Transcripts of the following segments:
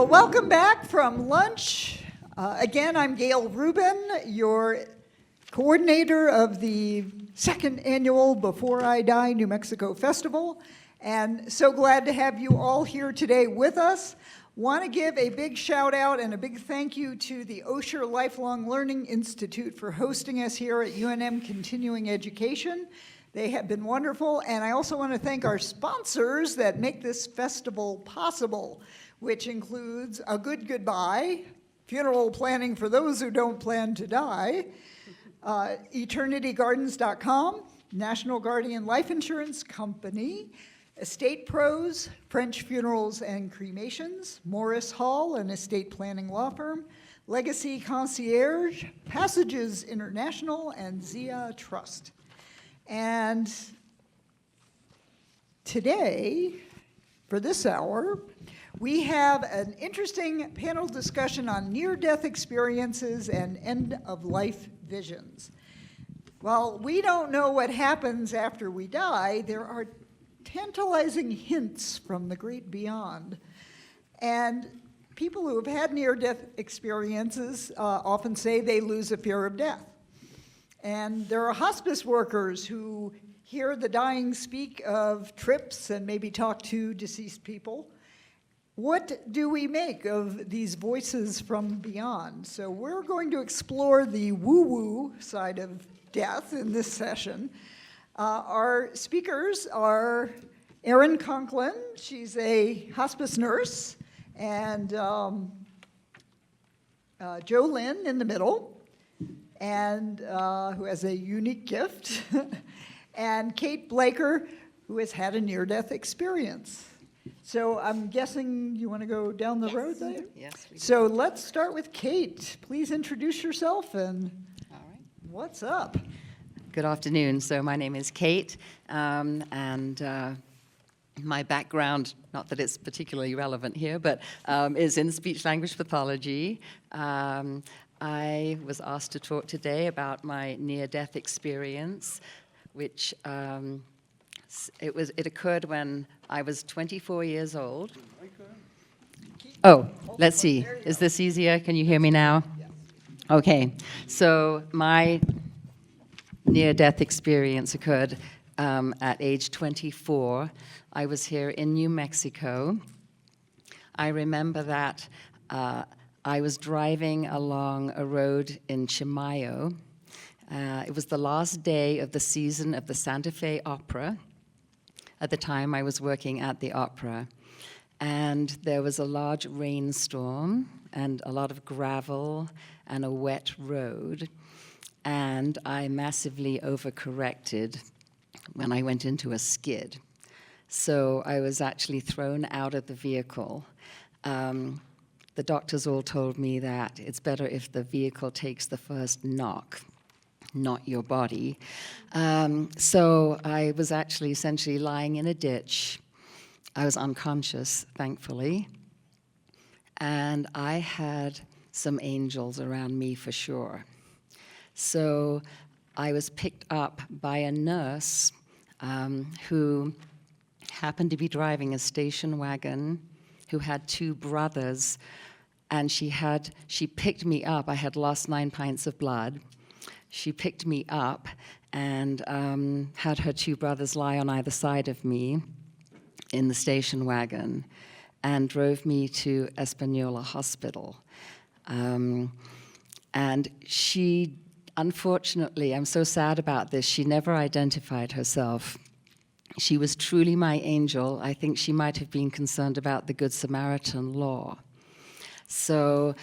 Well, welcome back from lunch. Again, I'm Gail Rubin, your coordinator of the second annual Before I Die New Mexico Festival, and so glad to have you all here today with us. Want to give a big shout out and a big thank you to the Osher Lifelong Learning Institute for hosting us here at UNM Continuing Education. They have been wonderful, and I also want to thank our sponsors that make this festival possible, which includes A Good Goodbye, funeral planning for those who don't plan to die, EternityGardens.com, National Guardian Life Insurance Company, Estate Pros, French Funerals and Cremations, Morris Hall, an estate planning law firm, Legacy Concierge, Passages International, and Zia Trust. And today, for this hour, we have an interesting panel discussion on near-death experiences and end-of-life visions. While we don't know what happens after we die, there are tantalizing hints from the great beyond. And people who have had near-death experiences often say they lose a fear of death. And there are hospice workers who hear the dying speak of trips and maybe talk to deceased people. What do we make of these voices from beyond? So we're going to explore the woo-woo side of death in this session. Our speakers are Erin Conklin. She's a hospice nurse, and Jolynn in the middle, and who has a unique gift, and Kate Blaker, who has had a near-death experience. So I'm guessing you want to go down the road there? Yes. So let's start with Kate. Please introduce yourself and what's up? Good afternoon. So my name is Kate, and my background, not that it's particularly relevant here, but is in speech-language pathology. I was asked to talk today about my near-death experience, which it occurred when I was 24 years old. Oh, let's see. Is this easier? Can you hear me now? Okay. So my near-death experience occurred at age 24. I was here in New Mexico. I remember that I was driving along a road in Chimayo. It was the last day of the season of the Santa Fe Opera. At the time, I was working at the opera. And there was a large rainstorm and a lot of gravel and a wet road. And I massively overcorrected when I went into a skid. So I was actually thrown out of the vehicle. The doctors all told me that it's better if the vehicle takes the first knock, not your body. So I was actually essentially lying in a ditch. I was unconscious, thankfully. And I had some angels around me for sure. So I was picked up by a nurse who happened to be driving a station wagon, who had two brothers, and she picked me up. I had lost 9 pints of blood. She picked me up and had her two brothers lie on either side of me in the station wagon and drove me to Espanola Hospital. And she, unfortunately, I'm so sad about this, she never identified herself. She was truly my angel. I think she might have been concerned about the Good Samaritan law. So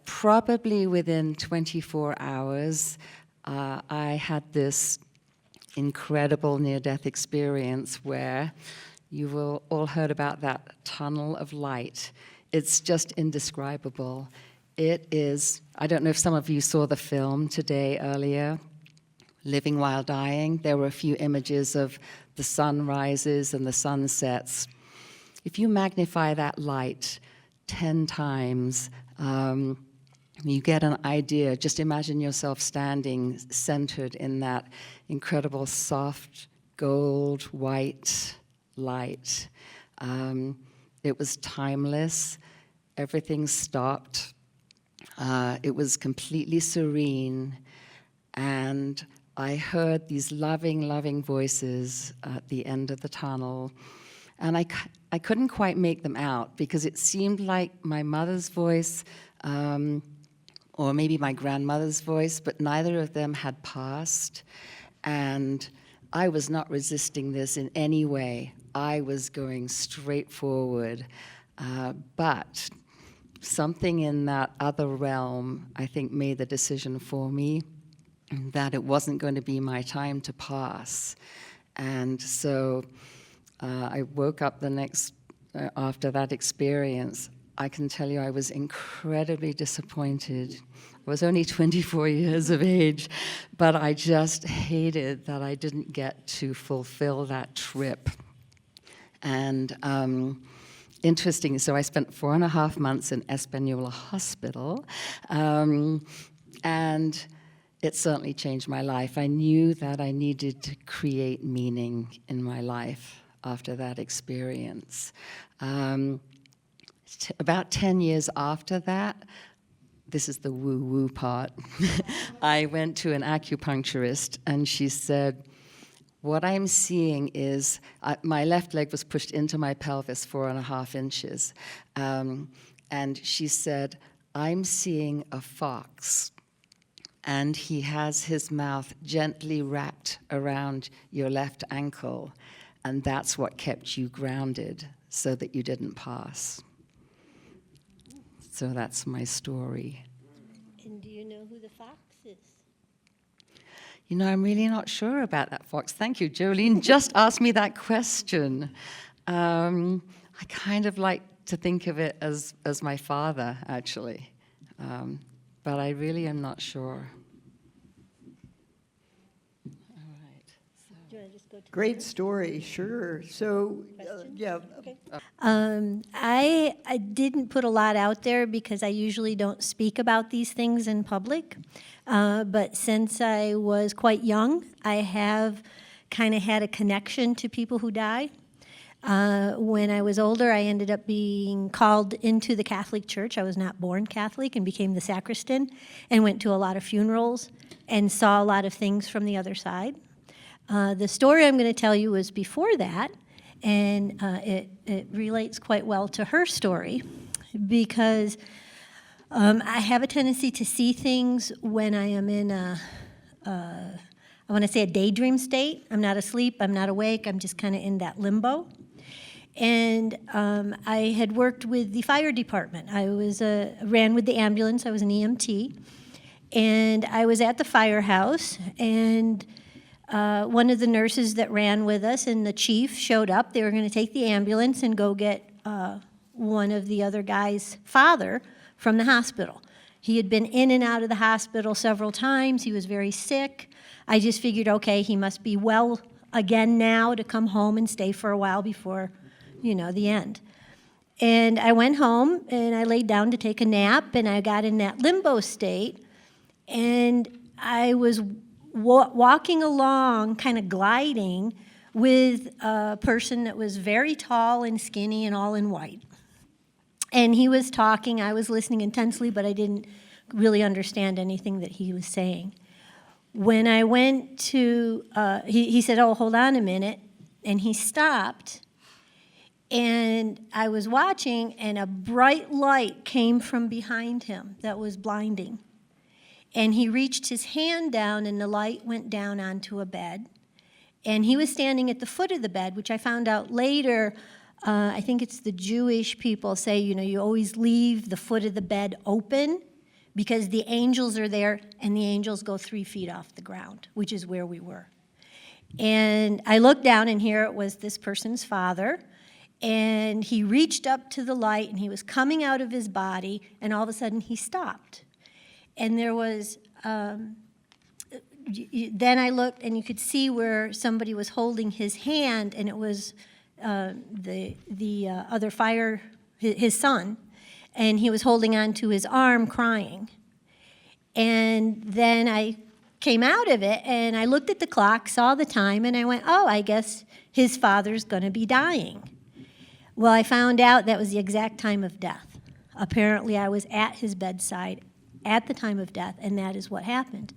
probably within 24 hours, I had this incredible near-death experience where you've all heard about that tunnel of light. It's just indescribable. It is, I don't know if some of you saw the film today earlier, Living While Dying. There were a few images of the sunrises and the sunsets. If you magnify that light 10 times, you get an idea. Just imagine yourself standing centered in that incredible soft gold white light. It was timeless. everything stopped. It was completely serene, and I heard these loving, loving voices at the end of the tunnel, and I couldn't quite make them out because it seemed like my mother's voice or maybe my grandmother's voice, but neither of them had passed, and I was not resisting this in any way. I was going straight forward, but something in that other realm, I think, made the decision for me that it wasn't going to be my time to pass. And so I woke up the next, after that experience. I can tell you I was incredibly disappointed. I was only 24 years of age, but I just hated that I didn't get to fulfill that trip. And interesting, so I spent 4.5 months in Espanola Hospital, and it certainly changed my life. I knew that I needed to create meaning in my life after that experience. About 10 years after that, this is the woo-woo part, I went to an acupuncturist, and she said, what I'm seeing is, my left leg was pushed into my pelvis 4.5 inches. And she said, I'm seeing a fox, and he has his mouth gently wrapped around your left ankle, and that's what kept you grounded so that you didn't pass. So that's my story. And do you know who the fox is? You know, I'm really not sure about that fox. Thank you, Jolynn. Just asked me that question. I kind of like to think of it as my father, actually. But I really am not sure. All right. So. Do you want to just go to Great story, sure. So, yeah. Okay. I didn't put a lot out there because I usually don't speak about these things in public. But since I was quite young, I have kind of had a connection to people who die. When I was older, I ended up being called into the Catholic Church. I was not born Catholic and became the sacristan and went to a lot of funerals and saw a lot of things from the other side. The story I'm going to tell you was before that, and it relates quite well to her story because I have a tendency to see things when I am in I want to say a daydream state. I'm not asleep, I'm not awake, I'm just kind of in that limbo. And I had worked with the fire department. I ran with the ambulance, I was an EMT. And I was at the firehouse, and one of the nurses that ran with us and the chief showed up. They were going to take the ambulance and go get one of the other guy's father from the hospital. He had been in and out of the hospital several times. He was very sick. I just figured, okay, he must be well again now to come home and stay for a while before, the end. And I went home, and I laid down to take a nap, and I got in that limbo state, and I was walking along, kind of gliding, with a person that was very tall and skinny and all in white. And he was talking, I was listening intensely, but I didn't really understand anything that he was saying. When I went to, he said, oh, hold on a minute, and he stopped, and I was watching, and a bright light came from behind him that was blinding. And he reached his hand down, and the light went down onto a bed. And he was standing at the foot of the bed, which I found out later. I think it's the Jewish people say, you always leave the foot of the bed open because the angels are there, and the angels go 3 feet off the ground, which is where we were. And I looked down, and here it was this person's father. And he reached up to the light, and he was coming out of his body, and all of a sudden he stopped. And there was, then I looked, and you could see where somebody was holding his hand, and it was the other fire, his son, and he was holding on to his arm, crying. And then I came out of it, and I looked at the clock, saw the time, and I went, oh, I guess his father's going to be dying. Well, I found out that was the exact time of death. Apparently, I was at his bedside at the time of death, and that is what happened.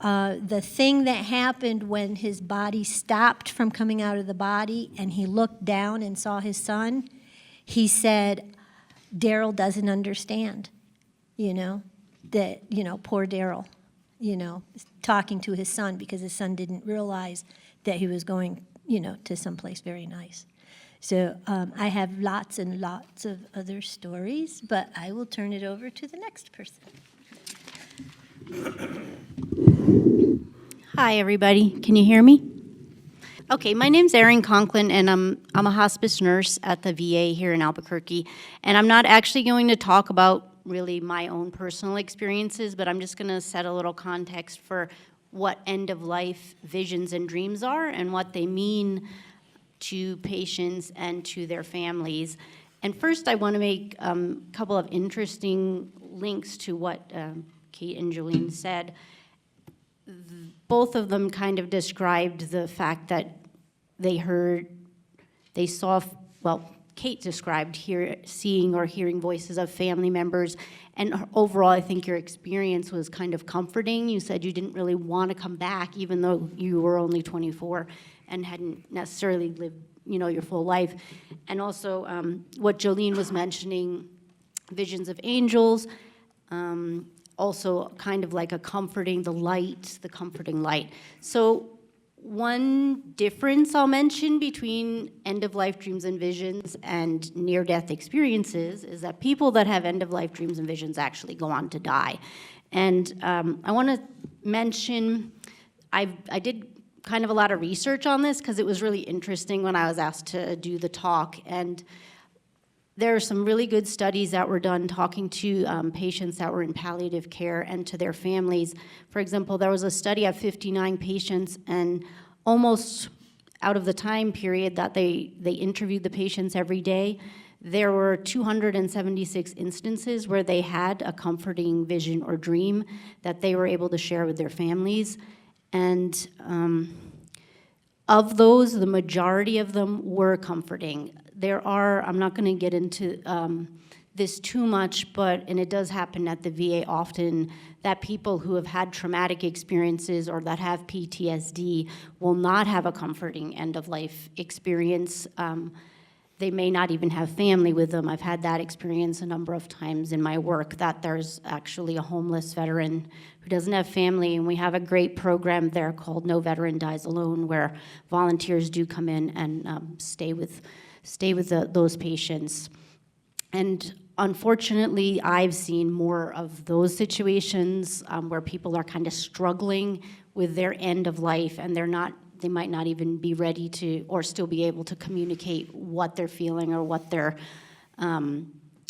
The thing that happened when his body stopped from coming out of the body and he looked down and saw his son, he said, Daryl doesn't understand, poor Daryl, talking to his son because his son didn't realize that he was going, to someplace very nice. So I have lots and lots of other stories, but I will turn it over to the next person. Hi, everybody. Can you hear me? Okay, my name's Erin Conklin, and I'm a hospice nurse at the VA here in Albuquerque. And I'm not actually going to talk about really my own personal experiences, but I'm just going to set a little context for what end-of-life visions and dreams are and what they mean to patients and to their families. And first, I want to make a couple of interesting links to what Kate and Jolynn said. Both of them kind of described the fact that Kate described seeing or hearing voices of family members, and overall I think your experience was kind of comforting. You said you didn't really want to come back even though you were only 24 and hadn't necessarily lived, your full life. And also what Jolynn was mentioning, visions of angels, also kind of like the comforting light. So one difference I'll mention between end-of-life dreams and visions and near-death experiences is that people that have end-of-life dreams and visions actually go on to die. And I want to mention, I did kind of a lot of research on this because it was really interesting when I was asked to do the talk. And there are some really good studies that were done talking to patients that were in palliative care and to their families. For example, there was a study of 59 patients, and almost out of the time period that they interviewed the patients every day, there were 276 instances where they had a comforting vision or dream that they were able to share with their families. And of those, the majority of them were comforting. There are, I'm not going to get into this too much, and it does happen at the VA often, that people who have had traumatic experiences or that have PTSD will not have a comforting end-of-life experience. They may not even have family with them. I've had that experience a number of times in my work, that there's actually a homeless veteran who doesn't have family, and we have a great program there called No Veteran Dies Alone, where volunteers do come in and stay with those patients. And unfortunately, I've seen more of those situations where people are kind of struggling with their end of life, and they might not even be ready to, or still be able to communicate what they're feeling or what they're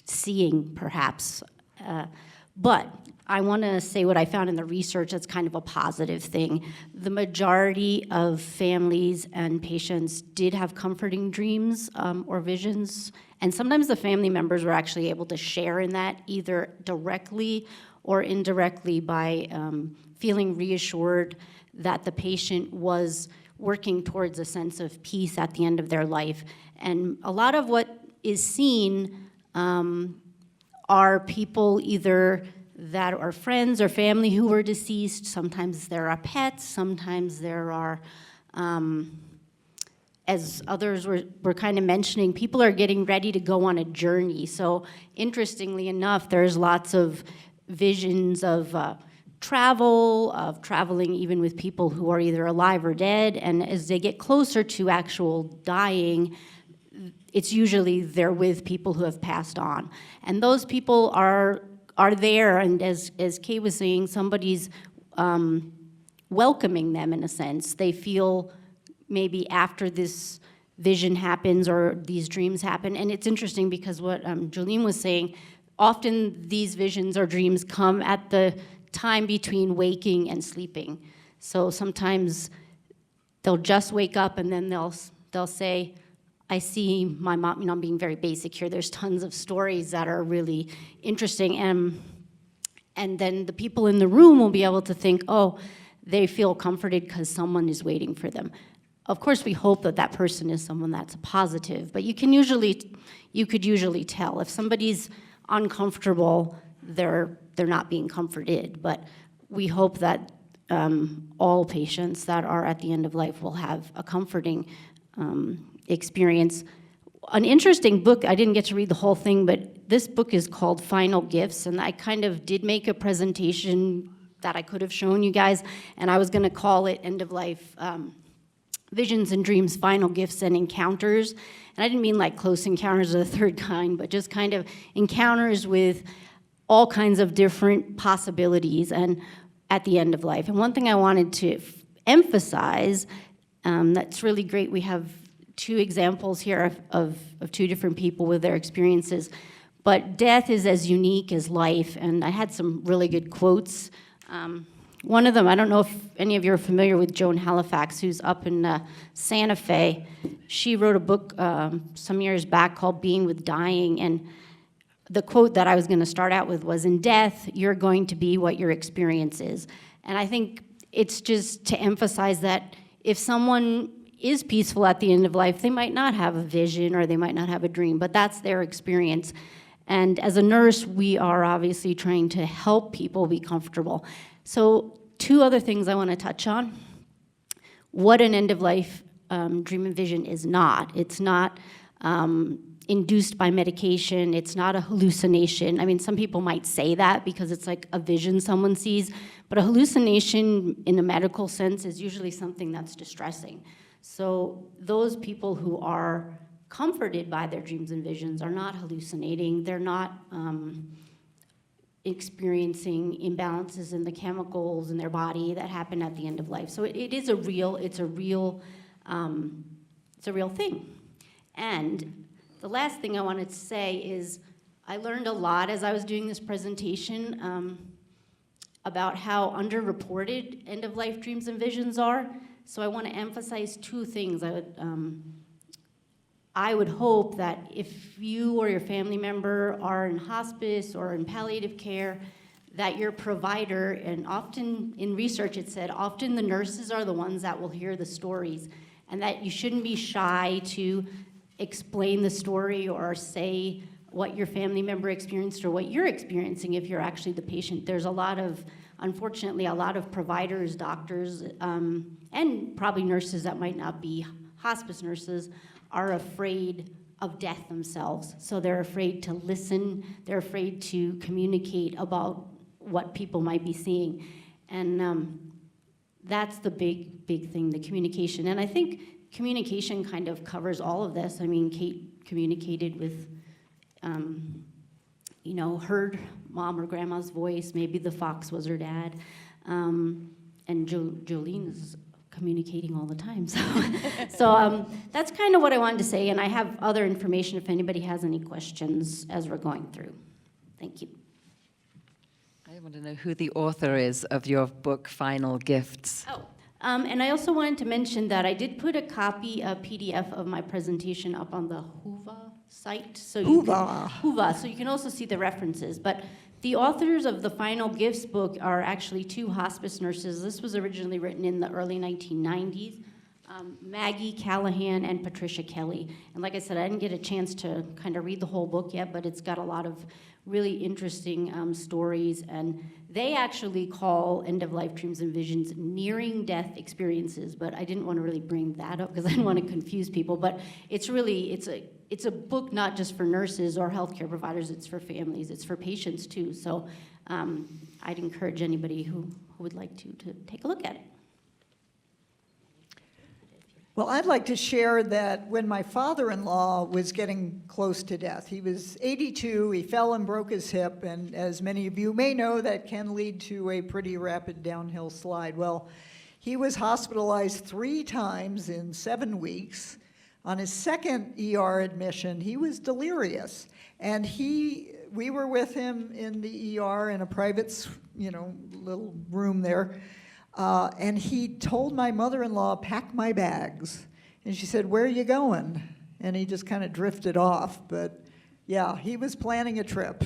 seeing, perhaps. But I want to say what I found in the research that's kind of a positive thing. The majority of families and patients did have comforting dreams or visions, and sometimes the family members were actually able to share in that, either directly or indirectly, by feeling reassured that the patient was working towards a sense of peace at the end of their life. And a lot of what is seen are people either that are friends or family who were deceased. Sometimes there are pets, sometimes there are, as others were kind of mentioning, people are getting ready to go on a journey. So interestingly enough, there's lots of visions of traveling even with people who are either alive or dead, and as they get closer to actual dying, it's usually they're with people who have passed on. And those people are there, and as Kay was saying, somebody's welcoming them in a sense. They feel maybe after this vision happens or these dreams happen, and it's interesting because what Jolynn was saying, often these visions or dreams come at the time between waking and sleeping. So sometimes they'll just wake up and then they'll say, I see my mom, I'm being very basic here, there's tons of stories that are really interesting, and then the people in the room will be able to think, oh, they feel comforted because someone is waiting for them. Of course, we hope that that person is someone that's positive, but you could usually tell if somebody's uncomfortable, they're not being comforted. But we hope that all patients that are at the end of life will have a comforting experience. An interesting book, I didn't get to read the whole thing, but this book is called Final Gifts, and I kind of did make a presentation that I could have shown you guys, and I was going to call it End of Life Visions and Dreams, Final Gifts and Encounters. And I didn't mean like close encounters of the third kind, but just kind of encounters with all kinds of different possibilities and at the end of life. And one thing I wanted to emphasize that's really great, we have two examples here of two different people with their experiences. But death is as unique as life, and I had some really good quotes. One of them, I don't know if any of you are familiar with Joan Halifax, who's up in Santa Fe. She wrote a book some years back called Being with Dying, and the quote that I was going to start out with was, "In death, you're going to be what your experience is." And I think it's just to emphasize that if someone is peaceful at the end of life, they might not have a vision or they might not have a dream, but that's their experience. And as a nurse, we are obviously trying to help people be comfortable. So 2 other things I want to touch on. What an end-of-life dream and vision is not. It's not induced by medication. It's not a hallucination. I mean, some people might say that because it's like a vision someone sees, but a hallucination in a medical sense is usually something that's distressing. So those people who are comforted by their dreams and visions are not hallucinating. They're not experiencing imbalances in the chemicals in their body that happen at the end of life. So it is a real thing. And the last thing I wanted to say is I learned a lot as I was doing this presentation about how underreported end-of-life dreams and visions are. So I want to emphasize 2 things. I would hope that if you or your family member are in hospice or in palliative care, that your provider, and often in research it said, often the nurses are the ones that will hear the stories, and that you shouldn't be shy to explain the story or say what your family member experienced or what you're experiencing if you're actually the patient. There's unfortunately, a lot of providers, doctors, and probably nurses that might not be hospice nurses are afraid of death themselves. So they're afraid to listen, they're afraid to communicate about what people might be seeing. And that's the big thing, the communication. And I think communication kind of covers all of this. I mean, Kate communicated with, heard mom or grandma's voice, maybe the fox was her dad. And Jolynn is communicating all the time. So that's kind of what I wanted to say, and I have other information if anybody has any questions as we're going through. Thank you. I want to know who the author is of your book, Final Gifts. And I also wanted to mention that I did put a PDF of my presentation up on the Whova site. So Whova, so you can also see the references. But the authors of the Final Gifts book are actually 2 hospice nurses. This was originally written in the early 1990s, Maggie Callahan and Patricia Kelly. And like I said, I didn't get a chance to kind of read the whole book yet, but it's got a lot of really interesting stories. And they actually call end-of-life dreams and visions nearing death experiences, but I didn't want to really bring that up because I didn't want to confuse people. But it's a book not just for nurses or healthcare providers, it's for families, it's for patients too. So I'd encourage anybody who would like to take a look at it. Well, I'd like to share that when my father-in-law was getting close to death, he was 82, he fell and broke his hip, and as many of you may know, that can lead to a pretty rapid downhill slide. Well, he was hospitalized 3 times in 7 weeks. On his second ER admission, he was delirious, and we were with him in the ER in a private, little room there. And he told my mother-in-law, "Pack my bags." And she said, "Where are you going?" And he just kind of drifted off. But yeah, he was planning a trip.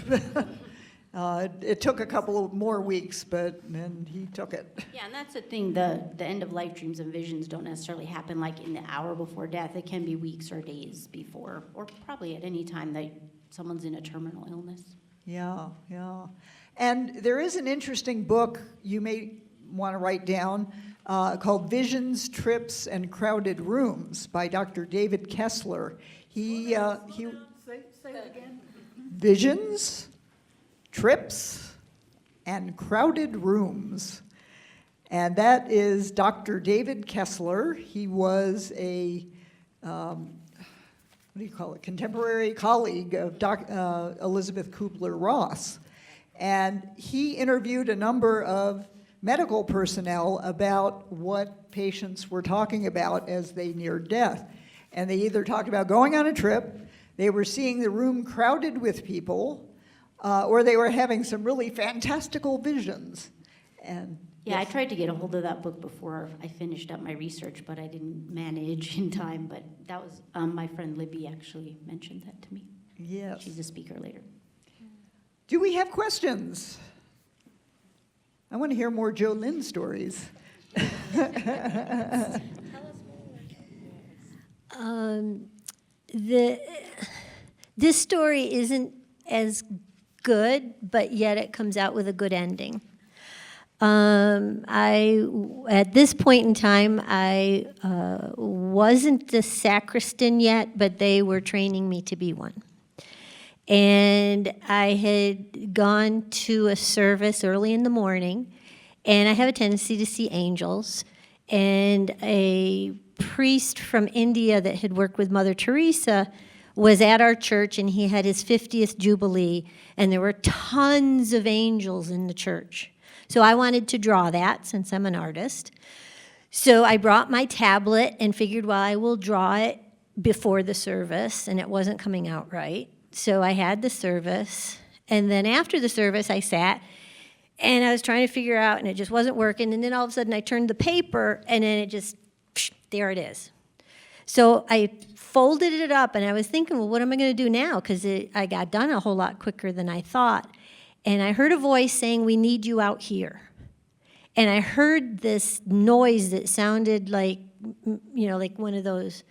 It took a couple of more weeks, but then he took it. Yeah, and that's the thing. The end-of-life dreams and visions don't necessarily happen like in the hour before death. It can be weeks or days before, or probably at any time that someone's in a terminal illness. Yeah, yeah. And there is an interesting book you may want to write down called Visions, Trips, and Crowded Rooms by Dr. David Kessler. Say it again. Visions, Trips, and Crowded Rooms. And that is Dr. David Kessler. He was a, contemporary colleague of Elizabeth Kubler-Ross. And he interviewed a number of medical personnel about what patients were talking about as they neared death. And they either talked about going on a trip, they were seeing the room crowded with people, or they were having some really fantastical visions. And yeah, I tried to get a hold of that book before I finished up my research, but I didn't manage in time. But that was, my friend Libby actually mentioned that to me. yes. She's a speaker later. Do we have questions? I want to hear more Jolynn stories. This story isn't as good, but yet it comes out with a good ending. At this point in time, I wasn't the sacristan yet, but they were training me to be one. And I had gone to a service early in the morning, and I have a tendency to see angels. And a priest from India that had worked with Mother Teresa was at our church, and he had his 50th Jubilee, and there were tons of angels in the church. So I wanted to draw that since I'm an artist. So I brought my tablet and figured, well, I will draw it before the service, and it wasn't coming out right. So I had the service, and then after the service, I sat, and I was trying to figure out, and it just wasn't working, and then all of a sudden I turned the paper, and then it just, there it is. So I folded it up, and I was thinking, well, what am I going to do now? Because I got done a whole lot quicker than I thought. And I heard a voice saying, we need you out here. And I heard this noise that sounded like, like one of those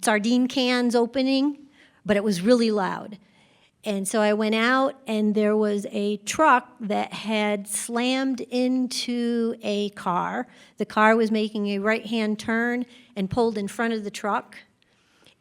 sardine cans opening, but it was really loud. And so I went out, and there was a truck that had slammed into a car. The car was making a right-hand turn and pulled in front of the truck,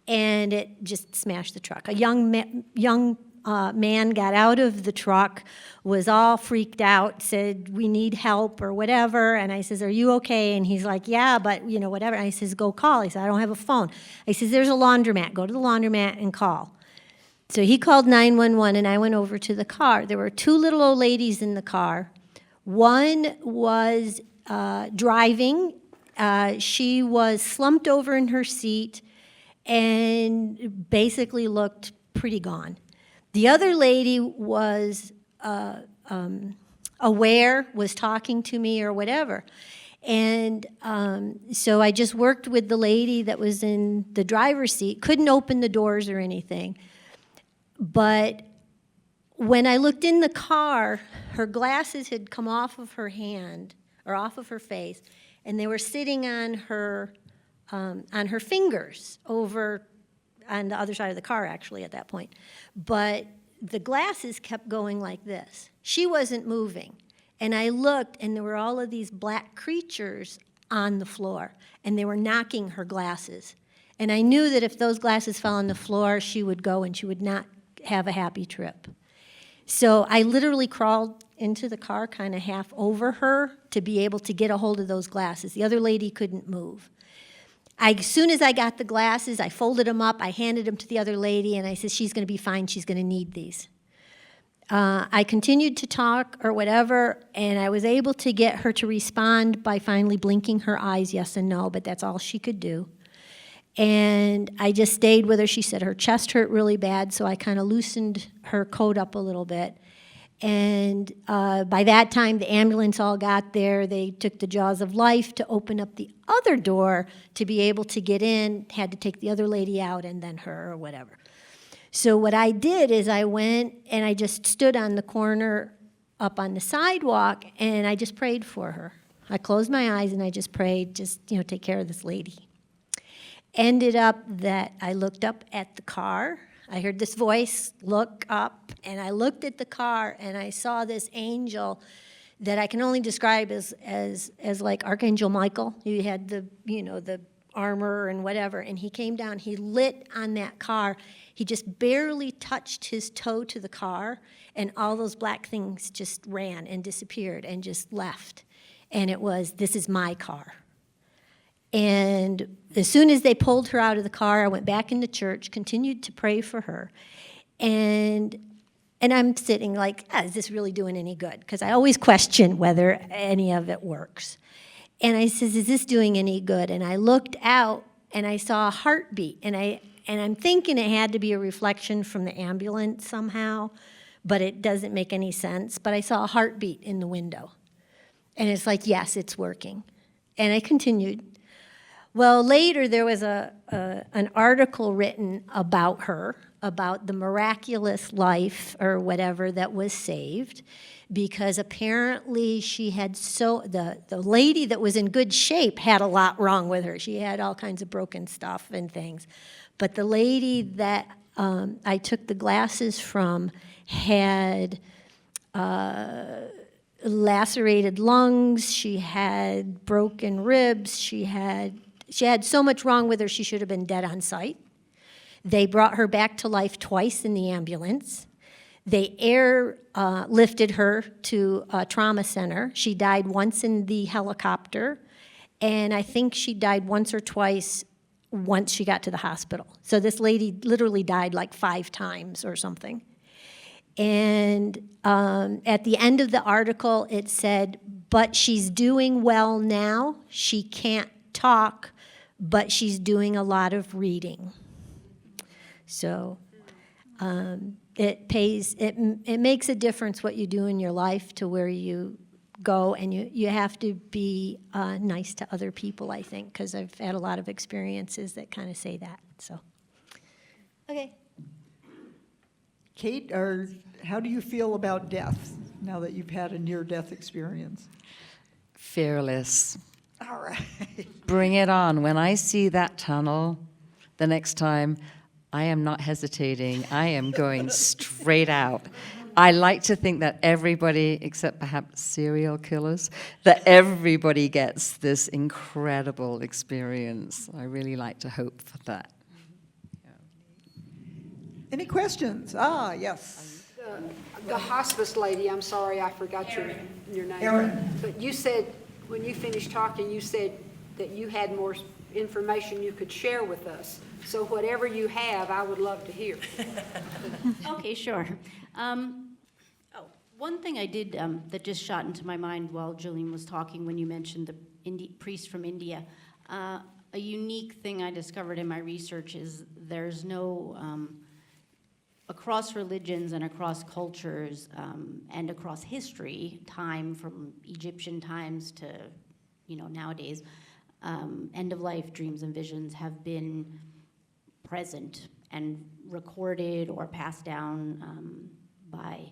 and it just smashed the truck. A young man got out of the truck, was all freaked out, said, we need help or whatever. And I says, are you okay? And he's like, yeah, but, whatever. And I says, go call. He said, I don't have a phone. I says, there's a laundromat. Go to the laundromat and call. So he called 911, and I went over to the car. There were two little old ladies in the car. One was driving. She was slumped over in her seat and basically looked pretty gone. The other lady was aware, was talking to me or whatever. And so I just worked with the lady that was in the driver's seat, couldn't open the doors or anything. But when I looked in the car, her glasses had come off of her hand, or off of her face, and they were sitting on her fingers over on the other side of the car, actually, at that point. But the glasses kept going like this. She wasn't moving. And I looked, and there were all of these black creatures on the floor, and they were knocking her glasses. And I knew that if those glasses fell on the floor, she would go, and she would not have a happy trip. So I literally crawled into the car, kind of half over her, to be able to get a hold of those glasses. The other lady couldn't move. As soon as I got the glasses, I folded them up, I handed them to the other lady, and I said, she's going to be fine, she's going to need these. I continued to talk or whatever, and I was able to get her to respond by finally blinking her eyes yes and no, but that's all she could do. And I just stayed with her. She said her chest hurt really bad, so I kind of loosened her coat up a little bit. And by that time, the ambulance all got there. They took the jaws of life to open up the other door to be able to get in, had to take the other lady out and then her or whatever. So what I did is I went and I just stood on the corner up on the sidewalk, and I just prayed for her. I closed my eyes and I just prayed, just, take care of this lady. Ended up that I looked up at the car. I heard this voice, look up, and I looked at the car, and I saw this angel that I can only describe as like Archangel Michael. He had the, the armor and whatever, and he came down, he lit on that car. He just barely touched his toe to the car, and all those black things just ran and disappeared and just left. And it was, this is my car. And as soon as they pulled her out of the car, I went back into church, continued to pray for her. And I'm sitting like, is this really doing any good? Because I always question whether any of it works. And I says, is this doing any good? And I looked out, and I saw a heartbeat. And I'm thinking it had to be a reflection from the ambulance somehow, but it doesn't make any sense. But I saw a heartbeat in the window. And it's like, yes, it's working. And I continued. Well, later there was an article written about her, about the miraculous life or whatever that was saved, because apparently she had the lady that was in good shape had a lot wrong with her. She had all kinds of broken stuff and things. But the lady that I took the glasses from had lacerated lungs, she had broken ribs, she had so much wrong with her she should have been dead on sight. They brought her back to life twice in the ambulance. They lifted her to a trauma center. She died once in the helicopter, and I think she died once or twice once she got to the hospital. So this lady literally died like 5 times or something. And at the end of the article, it said, but she's doing well now. She can't talk, but she's doing a lot of reading. So it makes a difference what you do in your life to where you go, and you have to be nice to other people, I think, because I've had a lot of experiences that kind of say that. So, okay. Kate, how do you feel about death now that you've had a near-death experience? Fearless. All right. Bring it on. When I see that tunnel the next time, I am not hesitating. I am going straight out. I like to think that everybody, except perhaps serial killers, that everybody gets this incredible experience. I really like to hope for that. Any questions? Yes. The hospice lady, I'm sorry, I forgot your name. Erin. But you said, when you finished talking, you said that you had more information you could share with us. So whatever you have, I would love to hear. Okay, sure. One thing I did that just shot into my mind while Jolynn was talking when you mentioned the priest from India, a unique thing I discovered in my research is there's no, across religions and across cultures and across history, time from Egyptian times to, nowadays, end-of-life dreams and visions have been present and recorded or passed down by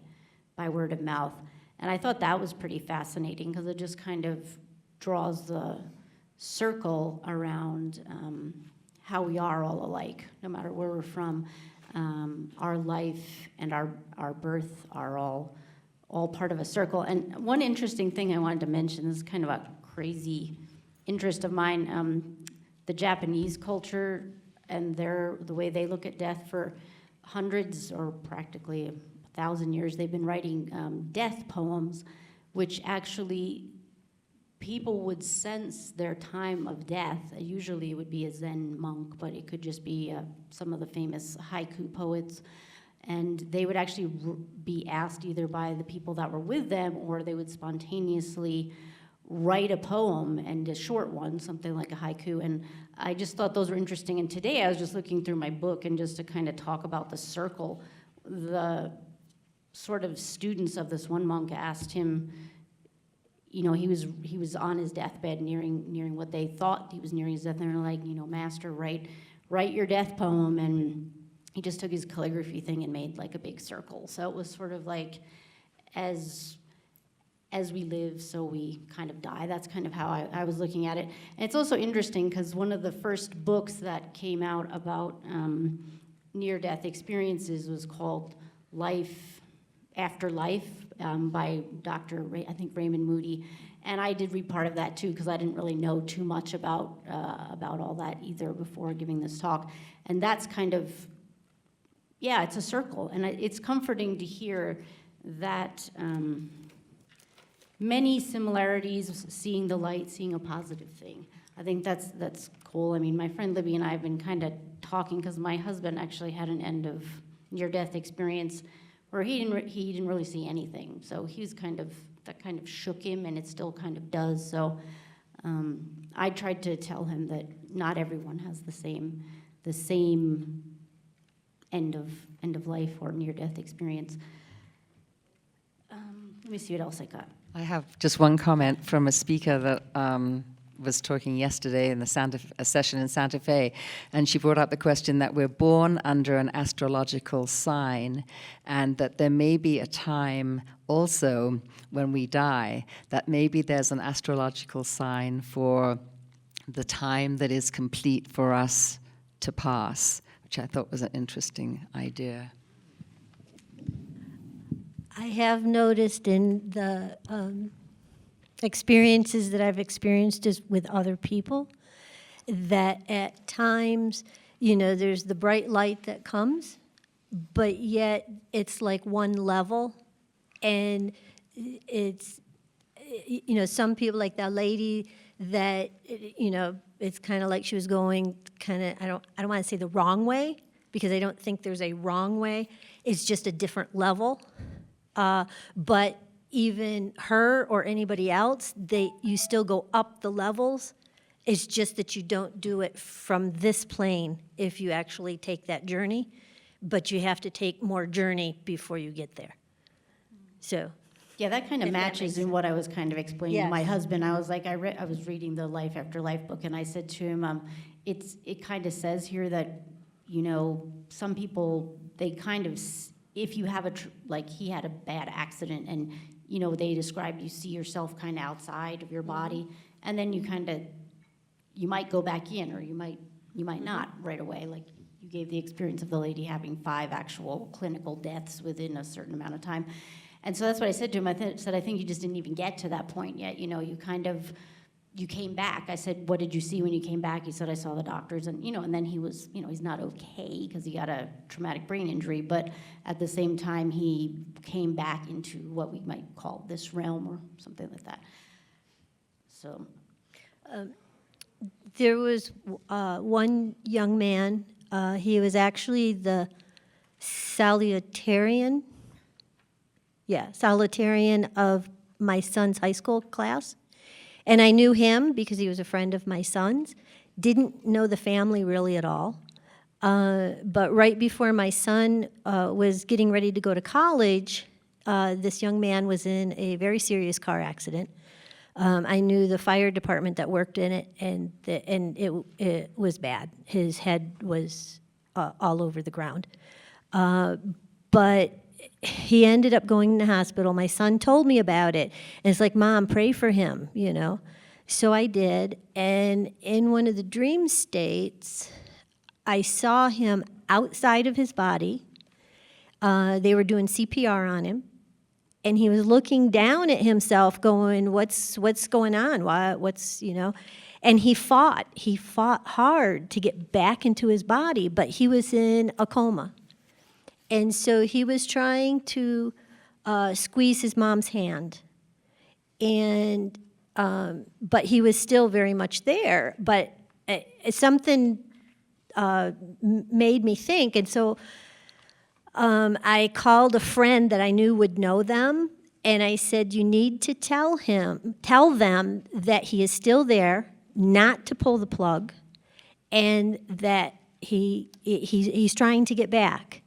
word of mouth. And I thought that was pretty fascinating because it just kind of draws the circle around how we are all alike, no matter where we're from. Our life and our birth are all part of a circle. And one interesting thing I wanted to mention, this is kind of a crazy interest of mine, the Japanese culture and the way they look at death for hundreds or practically 1,000 years, they've been writing death poems, which actually people would sense their time of death. Usually it would be a Zen monk, but it could just be some of the famous haiku poets. And they would actually be asked either by the people that were with them, or they would spontaneously write a poem, and a short one, something like a haiku. And I just thought those were interesting. And today I was just looking through my book, and just to kind of talk about the circle, the sort of students of this one monk asked him, he was on his deathbed, nearing what they thought he was nearing his death, and they're like, Master, write your death poem. And he just took his calligraphy thing and made like a big circle. So it was sort of like, as we live, so we kind of die. That's kind of how I was looking at it. And it's also interesting because one of the first books that came out about near-death experiences was called Life After Life by Dr. I think Raymond Moody. And I did read part of that too, because I didn't really know too much about all that either before giving this talk. And that's kind of, yeah, it's a circle. And it's comforting to hear that many similarities, seeing the light, seeing a positive thing. I think that's cool. I mean, my friend Libby and I have been kind of talking, because my husband actually had an end of near-death experience where he didn't really see anything. So he was that kind of shook him, and it still kind of does. So I tried to tell him that not everyone has the same end of life or near-death experience. Let me see what else I got. I have just one comment from a speaker that was talking yesterday in a session in Santa Fe, and she brought up the question that we're born under an astrological sign, and that there may be a time also when we die that maybe there's an astrological sign for the time that is complete for us to pass, which I thought was an interesting idea. I have noticed in the experiences that I've experienced is with other people that at times, there's the bright light that comes, but yet it's like one level, and it's, some people, like that lady that, it's kind of like she was going I don't want to say the wrong way, because I don't think there's a wrong way. It's just a different level. But even her or anybody else, you still go up the levels. It's just that you don't do it from this plane if you actually take that journey, but you have to take more journey before you get there. So. Yeah, that kind of If that matches makes in what I was kind of explaining to my Yes. husband. I was like, I was reading the Life After Life book, and I said to him, it kind of says here that, some people, they kind of, if you have like he had a bad accident, and, they described you see yourself kind of outside of your body, and then you might go back in, or you might not right away. Like you gave the experience of the lady having 5 actual clinical deaths within a certain amount of time. And so that's what I said to him. I said, I think you just didn't even get to that point yet. You came back. I said, what did you see when you came back? He said, I saw the doctors. And, and then he was, he's not okay because he got a traumatic brain injury. But at the same time, he came back into what we might call this realm or something like that. So. There was one young man, he was actually the salutarian of my son's high school class. And I knew him because he was a friend of my son's. Didn't know the family really at all. But right before my son was getting ready to go to college, this young man was in a very serious car accident. I knew the fire department that worked in it, and it was bad. His head was all over the ground. But he ended up going to the hospital. My son told me about it. And it's like, Mom, pray for him, So I did. And in one of the dream states, I saw him outside of his body. They were doing CPR on him. And he was looking down at himself going, what's going on? What's. And he fought hard to get back into his body, but he was in a coma. And so he was trying to squeeze his mom's hand. And, but he was still very much there. But something made me think. And so I called a friend that I knew would know them. And I said, you need to tell them that he is still there, not to pull the plug, and that he's trying to get back.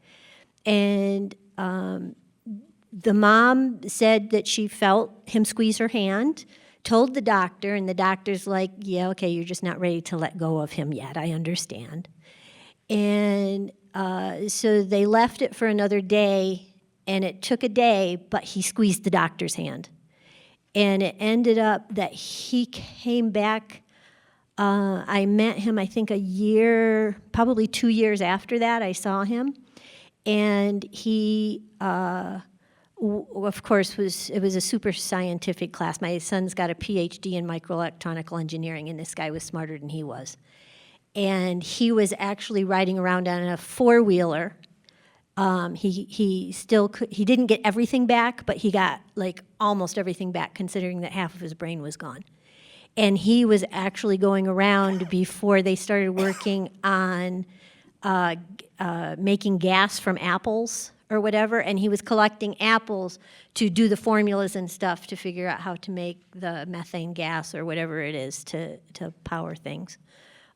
And the mom said that she felt him squeeze her hand, told the doctor, and the doctor's like, yeah, okay, you're just not ready to let go of him yet, I understand. And so they left it for another day, and it took a day, but he squeezed the doctor's hand. And it ended up that he came back I met him, I think, probably 2 years after that, I saw him. And he, of course, it was a super scientific class. My son's got a PhD in microelectronic engineering, and this guy was smarter than he was. And he was actually riding around on a four-wheeler. He didn't get everything back, but he got like almost everything back, considering that half of his brain was gone. And he was actually going around before they started working on making gas from apples or whatever, and he was collecting apples to do the formulas and stuff to figure out how to make the methane gas or whatever it is to power things.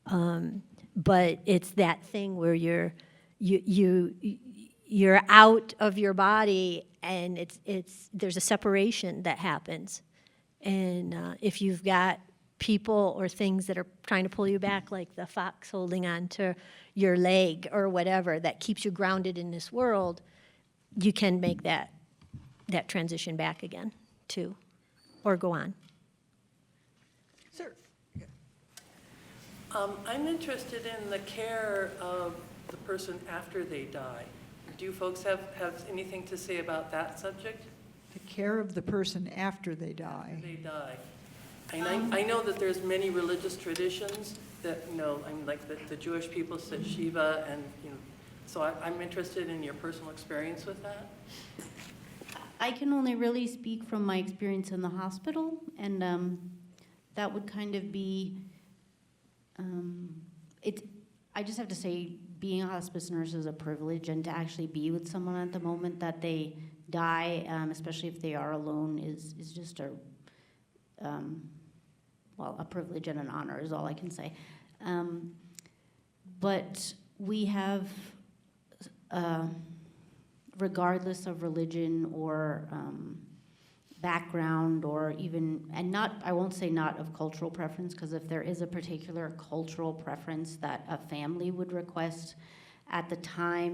But it's that thing where you're out of your body, and there's a separation that happens. And if you've got people or things that are trying to pull you back, like the fox holding on to your leg or whatever, that keeps you grounded in this world, you can make that transition back again, too, or go on. Sir? I'm interested in the care of the person after they die. Do you folks have anything to say about that subject? The care of the person after they die. After they die. I know that there's many religious traditions that, like the Jewish people said Shiva, and, so I'm interested in your personal experience with that. I can only really speak from my experience in the hospital, and that would kind of be, I just have to say, being a hospice nurse is a privilege, and to actually be with someone at the moment that they die, especially if they are alone, is just a privilege and an honor is all I can say. But we have, regardless of religion or background, or even, and I won't say not of cultural preference, because if there is a particular cultural preference that a family would request at the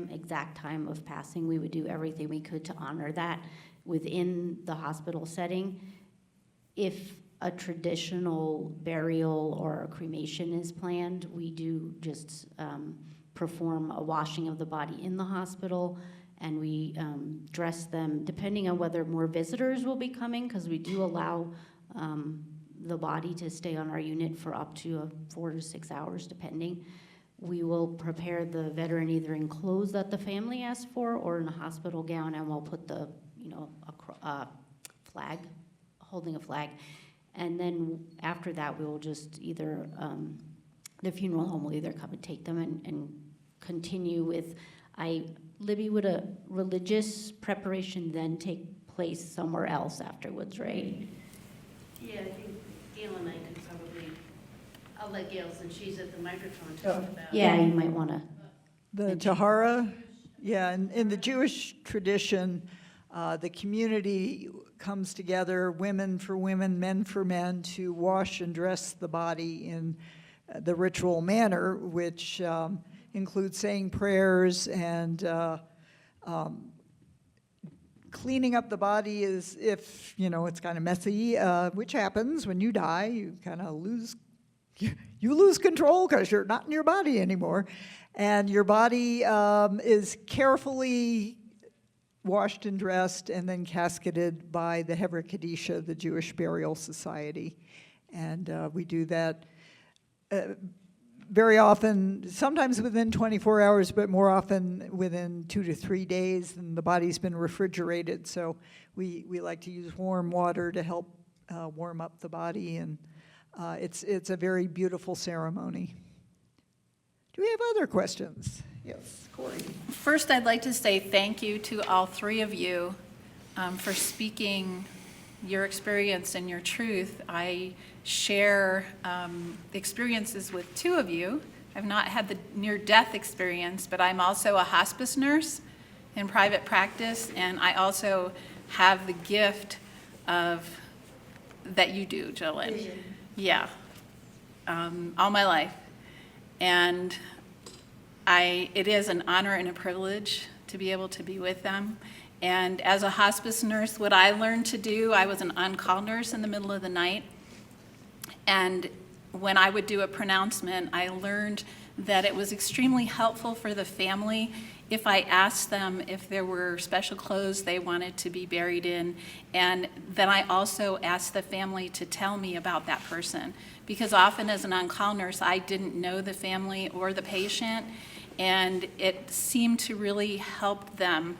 exact time of passing, we would do everything we could to honor that within the hospital setting. If a traditional burial or a cremation is planned, we do just perform a washing of the body in the hospital, and we dress them, depending on whether more visitors will be coming, because we do allow the body to stay on our unit for up to 4 to 6 hours, depending. We will prepare the veteran either in clothes that the family asks for or in a hospital gown, and we'll put a flag, holding a flag. And then after that, we will just either, the funeral home will either come and take them and continue with, Libby, would a religious preparation then take place somewhere else afterwards, right? Yeah, I think Gail and I could probably, I'll let Gail, since she's at the microphone, talk about. Yeah, you might want to. The Tahara, yeah, in the Jewish tradition, the community comes together, women for women, men for men, to wash and dress the body in the ritual manner, which includes saying prayers and cleaning up the body as if, it's kind of messy, which happens when you die. You kind of lose control because you're not in your body anymore. And your body is carefully washed and dressed and then casketed by the Hever Kadisha, the Jewish Burial Society. And we do that very often, sometimes within 24 hours, but more often within 2 to 3 days, and the body's been refrigerated. So we like to use warm water to help warm up the body, and it's a very beautiful ceremony. Do we have other questions? Yes, Corey. First, I'd like to say thank you to all three of you for speaking your experience and your truth. I share experiences with two of you. I've not had the near-death experience, but I'm also a hospice nurse in private practice, and I also have the gift of that you do, Jolynn. Yeah, all my life. And it is an honor and a privilege to be able to be with them. And as a hospice nurse, what I learned to do, I was an on-call nurse in the middle of the night. And when I would do a pronouncement, I learned that it was extremely helpful for the family if I asked them if there were special clothes they wanted to be buried in, and then I also asked the family to tell me about that person. Because often as an on-call nurse, I didn't know the family or the patient, and it seemed to really help them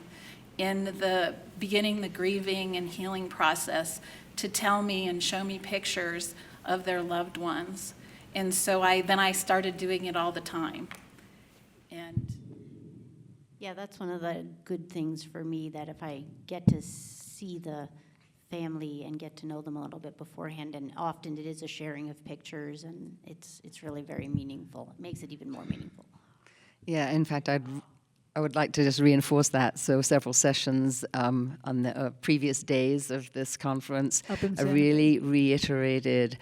in the beginning the grieving and healing process to tell me and show me pictures of their loved ones. And so I started doing it all the time. And Yeah, that's one of the good things for me, that if I get to see the family and get to know them a little bit beforehand, and often it is a sharing of pictures, and it's really very meaningful. It makes it even more meaningful. Yeah, in fact, I would like to just reinforce that. So several sessions on the previous days of this conference Up in I Santa really reiterated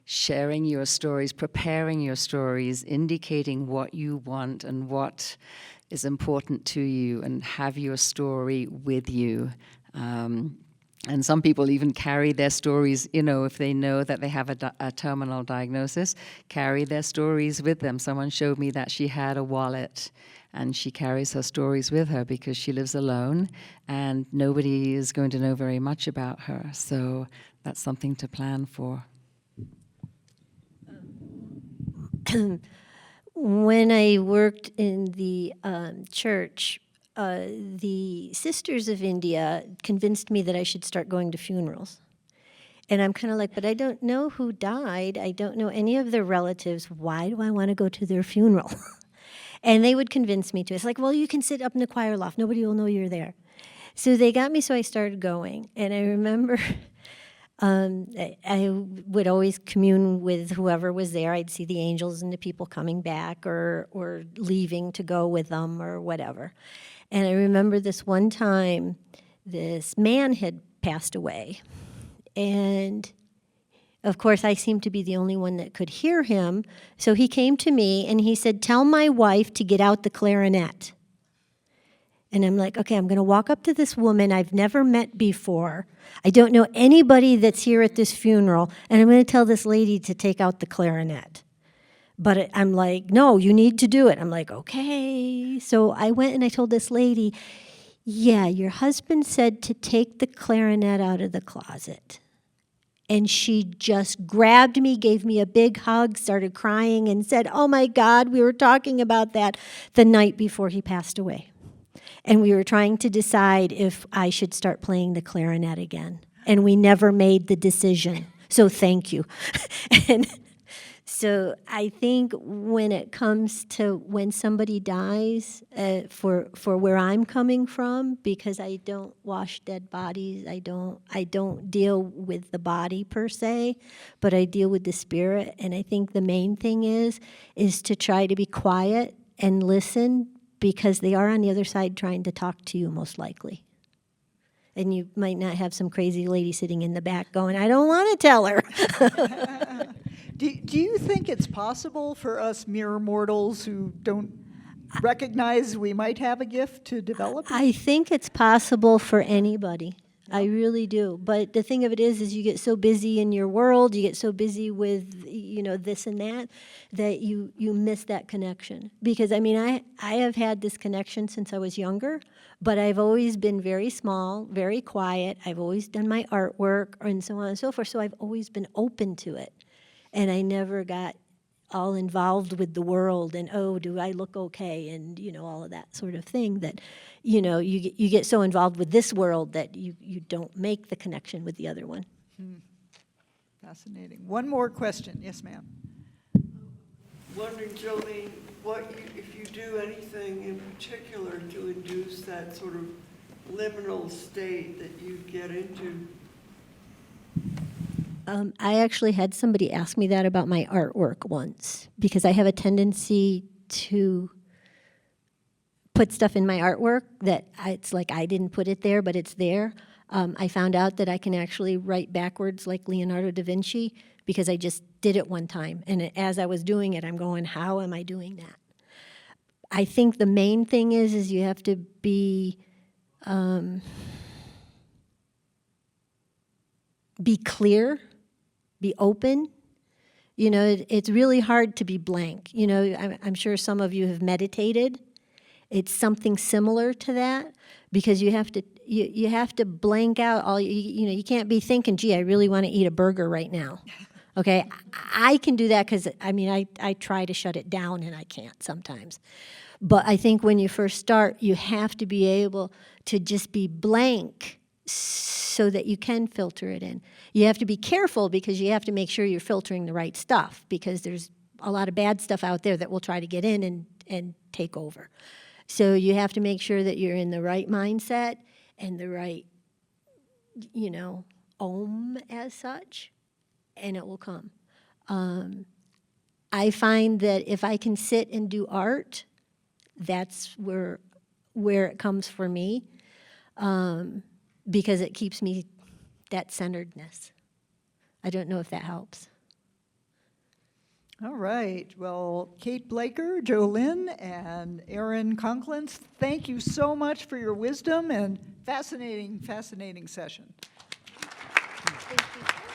sharing your stories, preparing your stories, indicating what you want and what is important to you, and have your story with you. And some people even carry their stories, if they know that they have a terminal diagnosis, carry their stories with them. Someone showed me that she had a wallet, and she carries her stories with her because she lives alone, and nobody is going to know very much about her. So that's something to plan for. When I worked in the church, the Sisters of India convinced me that I should start going to funerals. And I'm kind of like, but I don't know who died. I don't know any of their relatives. Why do I want to go to their funeral? And they would convince me to. It's like, well, you can sit up in the choir loft. Nobody will know you're there. So they got me, so I started going. And I remember I would always commune with whoever was there. I'd see the angels and the people coming back or leaving to go with them or whatever. And I remember this one time, this man had passed away. And of course, I seemed to be the only one that could hear him. So he came to me and he said, "Tell my wife to get out the clarinet." And I'm like, okay, I'm going to walk up to this woman I've never met before. I don't know anybody that's here at this funeral, and I'm going to tell this lady to take out the clarinet. But I'm like, no, you need to do it. I'm like, okay. So I went and I told this lady, yeah, your husband said to take the clarinet out of the closet. And she just grabbed me, gave me a big hug, started crying, and said, oh my God, we were talking about that the night before he passed away. And we were trying to decide if I should start playing the clarinet again. And we never made the decision. So thank you. And so I think when it comes to when somebody dies, for where I'm coming from, because I don't wash dead bodies, I don't deal with the body per se, but I deal with the spirit. And I think the main thing is to try to be quiet and listen, because they are on the other side trying to talk to you most likely. And you might not have some crazy lady sitting in the back going, I don't want to tell her. Do you think it's possible for us mere mortals who don't recognize we might have a gift to develop? I think it's possible for anybody. I really do. But the thing of it is you get so busy in your world, you get so busy with, this and that you miss that connection. Because, I have had this connection since I was younger, but I've always been very small, very quiet. I've always done my artwork and so on and so forth, so I've always been open to it. And I never got all involved with the world and, do I look okay? And, all of that sort of thing that, you get so involved with this world that you don't make the connection with the other one. Fascinating. One more question. Yes, ma'am. Wondering, Jolynn, if you do anything in particular to induce that sort of liminal state that you get into? I actually had somebody ask me that about my artwork once, because I have a tendency to put stuff in my artwork that it's like I didn't put it there, but it's there. I found out that I can actually write backwards like Leonardo da Vinci, because I just did it one time. And as I was doing it, I'm going, how am I doing that? I think the main thing is you have to be clear, be open, You know, it's really hard to be blank. You know, I'm sure some of you have meditated. It's something similar to that, because you have to blank out all, you know, you can't be thinking, gee, I really want to eat a burger right now. Okay, I can do that because, I mean, I try to shut it down and I can't sometimes. But I think when you first start, you have to be able to just be blank so that you can filter it in. You have to be careful because you have to make sure you're filtering the right stuff, because there's a lot of bad stuff out there that will try to get in and take over. So you have to make sure that you're in the right mindset and the right, you know, as such, and it will come. I find that if I can sit and do art, that's where it comes for me, because it keeps me that centeredness. I don't know if that helps. All right. Well, Kate Blaker, Jolynn, and Erin Conklin, thank you so much for your wisdom and fascinating session. Thank you.